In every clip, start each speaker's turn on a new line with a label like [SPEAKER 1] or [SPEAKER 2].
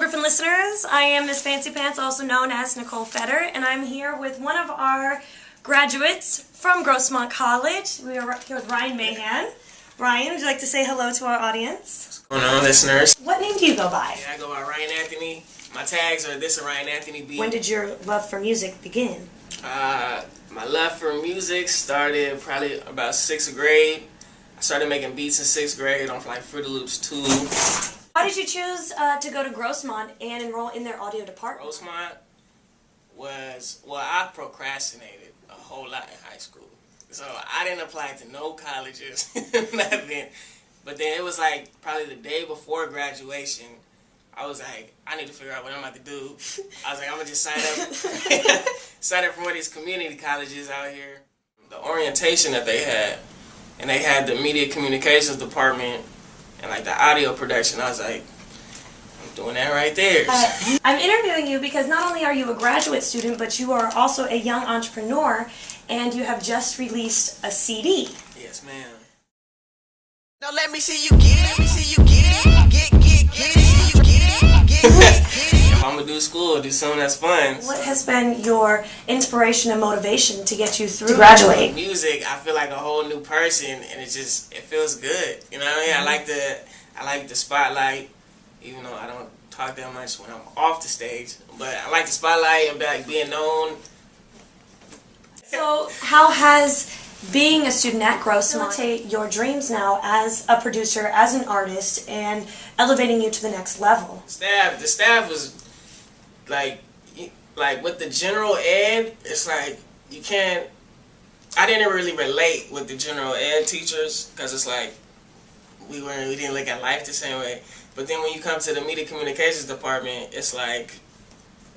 [SPEAKER 1] Griffin listeners. I am Miss Fancy Pants, also known as Nicolle Fedor, and I'm here with one of our graduates from Grossmont College. We are here with RyanAnth0ny. Ryan, would you like to say hello to our audience?
[SPEAKER 2] What's going on, listeners?
[SPEAKER 1] What name do you go by?
[SPEAKER 2] Yeah, I go by RyanAnth0ny. My tags are this and RyanAnth0ny B.
[SPEAKER 1] When did your love for music begin?
[SPEAKER 2] My love for music started probably about 6th grade. I started making beats in 6th grade on like Fruity Loops 2.
[SPEAKER 1] Why did you choose to go to Grossmont and enroll in their audio department?
[SPEAKER 2] Grossmont was, well, I procrastinated a whole lot in high school. So I didn't apply to no colleges, nothing. But then it was like probably the day before graduation, I was like, I need to figure out what I'm about to do. I was like, I'm going to just sign up for one of these community colleges out here. The orientation that they had, and they had the media communications department and like the audio production, I was like, I'm doing that right there.
[SPEAKER 1] I'm interviewing you because not only are you a graduate student, but you are also a young entrepreneur, and you have just released a CD.
[SPEAKER 2] Yes, ma'am.
[SPEAKER 3] Now let me see you get it, let me see you get it, get it, see you get it.
[SPEAKER 2] If I'm gonna do school, do something that's fun.
[SPEAKER 1] What has been your inspiration and motivation to get you through to graduate?
[SPEAKER 2] Music, I feel like a whole new person, and it feels good. You know what I mean? I like the spotlight, even though I don't talk that much when I'm off the stage. But I like the spotlight and like being known.
[SPEAKER 1] So how has being a student at Grossmont facilitate your dreams now as a producer, as an artist, and elevating you to the next level?
[SPEAKER 2] The staff was like with the general ed, it's like you can't. I didn't really relate with the general ed teachers because it's like we didn't look at life the same way. But then when you come to the media communications department, it's like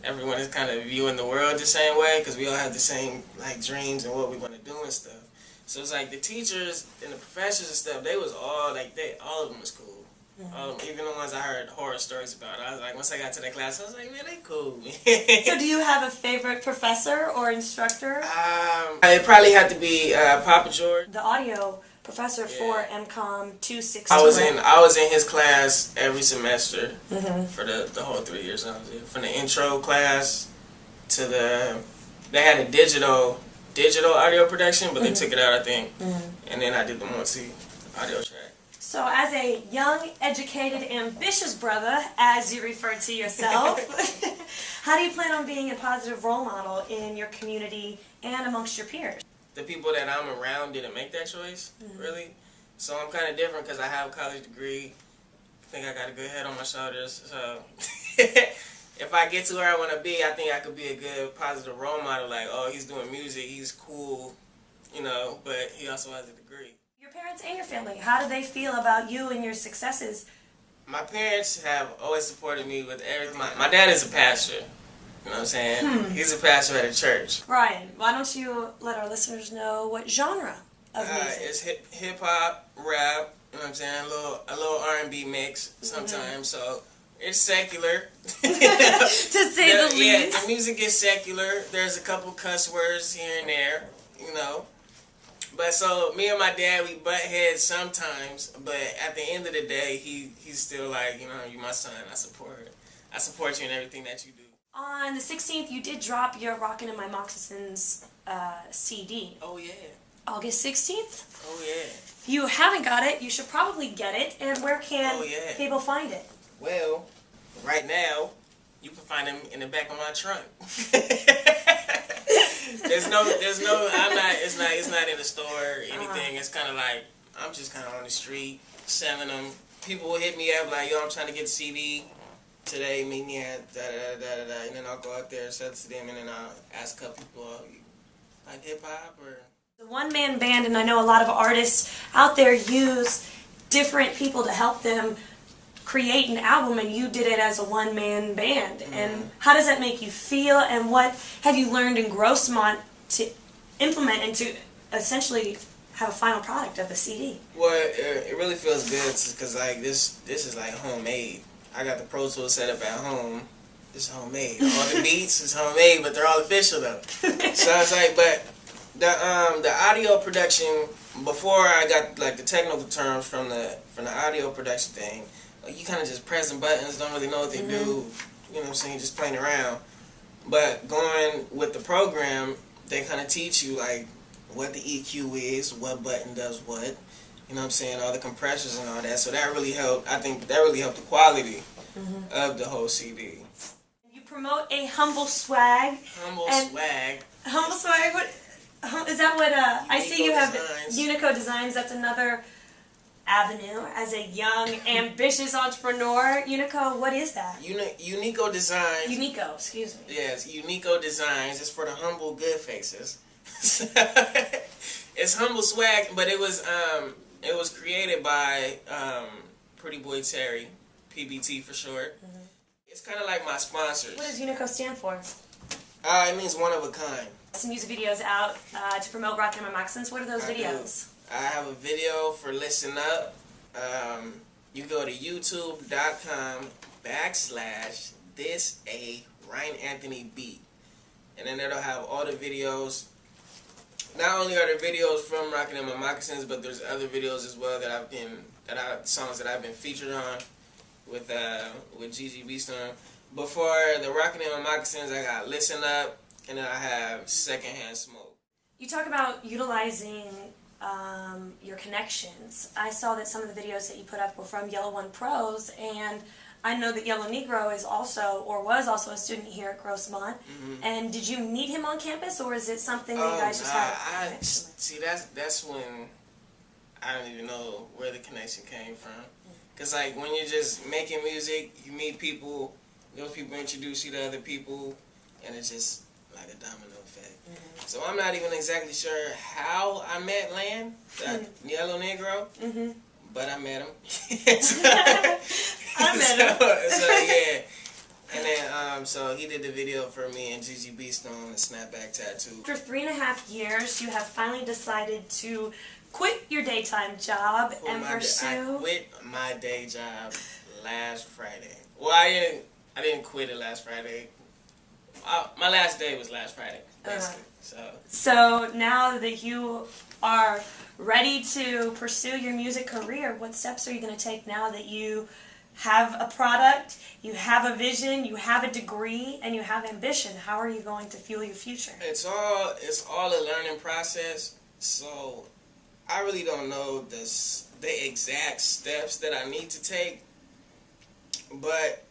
[SPEAKER 2] everyone is kind of viewing the world the same way because we all have the same like dreams and what we want to do and stuff. So it's like the teachers and the professors and stuff, they was all like all of them was cool. All of them, even the ones I heard horror stories about. I was like, once I got to that class, I was like, man, they cool.
[SPEAKER 1] So do you have a favorite professor or instructor?
[SPEAKER 2] It probably had to be Papa George.
[SPEAKER 1] The audio professor for MCOM 260.
[SPEAKER 2] I was in his class every semester for the whole 3 years I was in. From the intro class to they had a digital audio production, but they took it out, I think. And then I did the multi audio track.
[SPEAKER 1] So as a young, educated, ambitious brother, as you refer to yourself, how do you plan on being a positive role model in your community and amongst your peers?
[SPEAKER 2] The people that I'm around didn't make that choice, really. So I'm kind of different because I have a college degree. I think I got a good head on my shoulders. So if I get to where I want to be, I think I could be a good positive role model. Like, oh, he's doing music, he's cool, you know, but he also has a degree.
[SPEAKER 1] Your parents and your family, how do they feel about you and your successes?
[SPEAKER 2] My parents have always supported me with everything. My dad is a pastor. You know what I'm saying? He's a pastor at a church.
[SPEAKER 1] Ryan, why don't you let our listeners know what genre of music?
[SPEAKER 2] It's hip hop, rap. You know what I'm saying? A little R&B mix sometimes. So it's secular.
[SPEAKER 1] To say the least.
[SPEAKER 2] Yeah, the music is secular. There's a couple cuss words here and there. You know. But so me and my dad, we butt heads sometimes. But at the end of the day, he's still like, you know, you're my son. I support you in everything that you do.
[SPEAKER 1] On the 16th, you did drop your Rockin' in My Moccasins CD.
[SPEAKER 2] Oh, yeah.
[SPEAKER 1] August 16th?
[SPEAKER 2] Oh, yeah.
[SPEAKER 1] If you haven't got it, you should probably get it. And where can people find it?
[SPEAKER 2] Well, right now, you can find them in the back of my trunk. It's not in the store or anything. It's kind of like, I'm just kind of on the street selling them. People will hit me up like, yo, I'm trying to get the CD. Today, meet me at da-da-da-da-da, and then I'll go out there and sell it to them, and then I'll ask a couple people, like hip-hop or...
[SPEAKER 1] The one-man band, and I know a lot of artists out there use different people to help them create an album, and you did it as a one-man band. And how does that make you feel, and what have you learned in Grossmont to implement and to essentially have a final product of a CD?
[SPEAKER 2] Well, it really feels good, because like this is like homemade. I got the Pro Tools set up at home. It's homemade. All the beats is homemade, but they're all official though. So it's like, but the audio production, before I got like the technical terms from the audio production thing, you kind of just pressing buttons, don't really know what they do. You know what I'm saying? Just playing around. But going with the program, they kind of teach you like what the EQ is, what button does what. You know what I'm saying? All the compressors and all that. So that really helped. I think that really helped the quality of the whole CD.
[SPEAKER 1] You promote a humble swag.
[SPEAKER 2] Humble swag.
[SPEAKER 1] Humble swag. What is that? What I see you have
[SPEAKER 2] Designs.
[SPEAKER 1] Unico Designs. That's another avenue as a young, ambitious entrepreneur. Unico, what is that?
[SPEAKER 2] Unico Designs.
[SPEAKER 1] Unico, excuse me.
[SPEAKER 2] Yes, Unico Designs. It's for the humble good faces. It's humble swag, but it was created by Pretty Boy Terry, PBT for short. It's kind of like my sponsors.
[SPEAKER 1] What does Unico stand for?
[SPEAKER 2] It means one of a kind.
[SPEAKER 1] Some music videos out to promote Rockin' My Moccasins. What are those videos?
[SPEAKER 2] I have a video for Listen Up. You go to youtube.com/this a RyanAnth0ny beat, and then it'll have all the videos. Not only are there videos from Rockin' My Moccasins, but there's other videos as well songs that I've been featured on with Gigi Beaston. Before the Rockin' My Moccasins, I got Listen Up, and then I have Secondhand Smoke. You
[SPEAKER 1] talk about utilizing your connections. I saw that some of the videos that you put up were from Yellow One Pros, and I know that Yellow Negro is also, or was also, a student here at Grossmont. And did you meet him on campus, or is it something that you guys just had a connection with?
[SPEAKER 2] See, that's when I don't even know where the connection came from. Because, like, when you're just making music, you meet people, those people introduce you to other people, and it's just like a domino effect. So I'm not even exactly sure how I met Land, that Yellow Negro, but I met him.
[SPEAKER 1] I met him.
[SPEAKER 2] So yeah. And then, so he did the video for me and Gigi Beastone, the snapback tattoo.
[SPEAKER 1] After 3.5 years, you have finally decided to quit your daytime job and pursue...
[SPEAKER 2] I quit my day job last Friday. Well, I didn't quit it last Friday. My last day was last Friday, basically.
[SPEAKER 1] So now that you are ready to pursue your music career, what steps are you going to take now that you have a product, you have a vision, you have a degree, and you have ambition? How are you going to fuel your future?
[SPEAKER 2] It's all a learning process. So I really don't know the exact steps that I need to take, but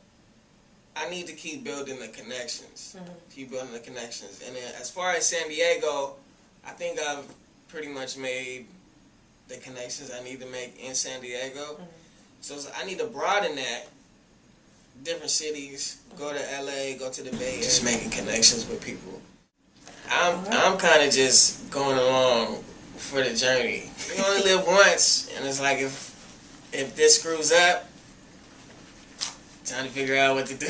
[SPEAKER 2] I need to keep building the connections. Keep building the connections. And then as far as San Diego, I think I've pretty much made the connections I need to make in San Diego. So I need to broaden that. Different cities, go to LA, go to the Bay Area. Just making connections with people. I'm kind of just going along for the journey. You only live once, and it's like if this screws up, time to figure out what to do.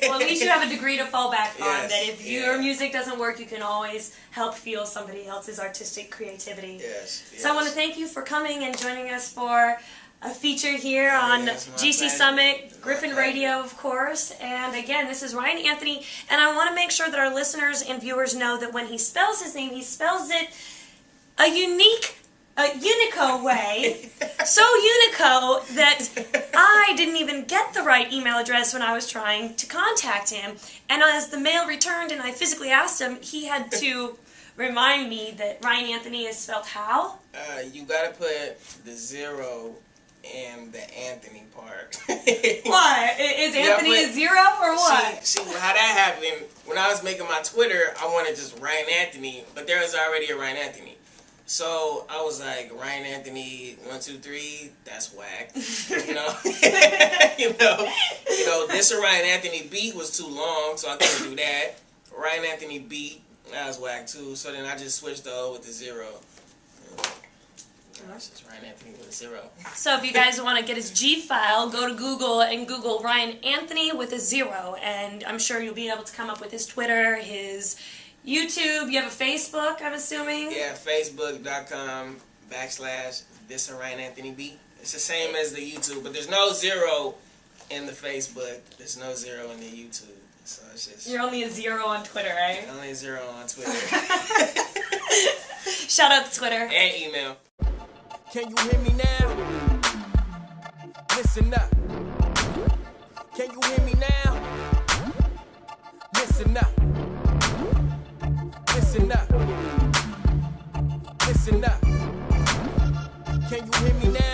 [SPEAKER 1] Well, at least you have a degree to fall back on, that if your music doesn't work, you can always help fuel somebody else's artistic creativity. So I want to thank you for coming and joining us for a feature here on GCSummit, Griffin Radio, of course. And again, this is RyanAnth0ny, and I want to make sure that our listeners and viewers know that when he spells his name, he spells it a Unico way, so Unico that I didn't even get the right email address when I was trying to contact him. And as the mail returned and I physically asked him, he had to remind me that RyanAnth0ny is spelled how?
[SPEAKER 2] You gotta put the 0 in the Anthony part.
[SPEAKER 1] Why? Is Anthony a 0 or what?
[SPEAKER 2] See how that happened, when I was making my Twitter, I wanted just RyanAnth0ny, but there was already a RyanAnth0ny. So I was like, RyanAnth0ny 1 2 3, that's whack. You know, this RyanAnth0ny beat was too long, so I couldn't do that. RyanAnth0ny beat, that was whack too. So then I just switched the O with the 0. It's just RyanAnth0ny with a 0.
[SPEAKER 1] So if you guys want to get his G file, go to Google and Google RyanAnth0ny with a 0, and I'm sure you'll be able to come up with his Twitter, his YouTube. You have a Facebook, I'm assuming?
[SPEAKER 2] Yeah, Facebook.com/this RyanAnth0ny beat. It's the same as the YouTube, but there's no 0 in the Facebook. There's no 0 in the YouTube. So it's just...
[SPEAKER 1] You're only a 0 on Twitter, right?
[SPEAKER 2] Only a 0 on Twitter.
[SPEAKER 1] Shout out to Twitter.
[SPEAKER 2] And email.
[SPEAKER 3] Can you hear me now? Listen up. Listen up. Can you hear me now?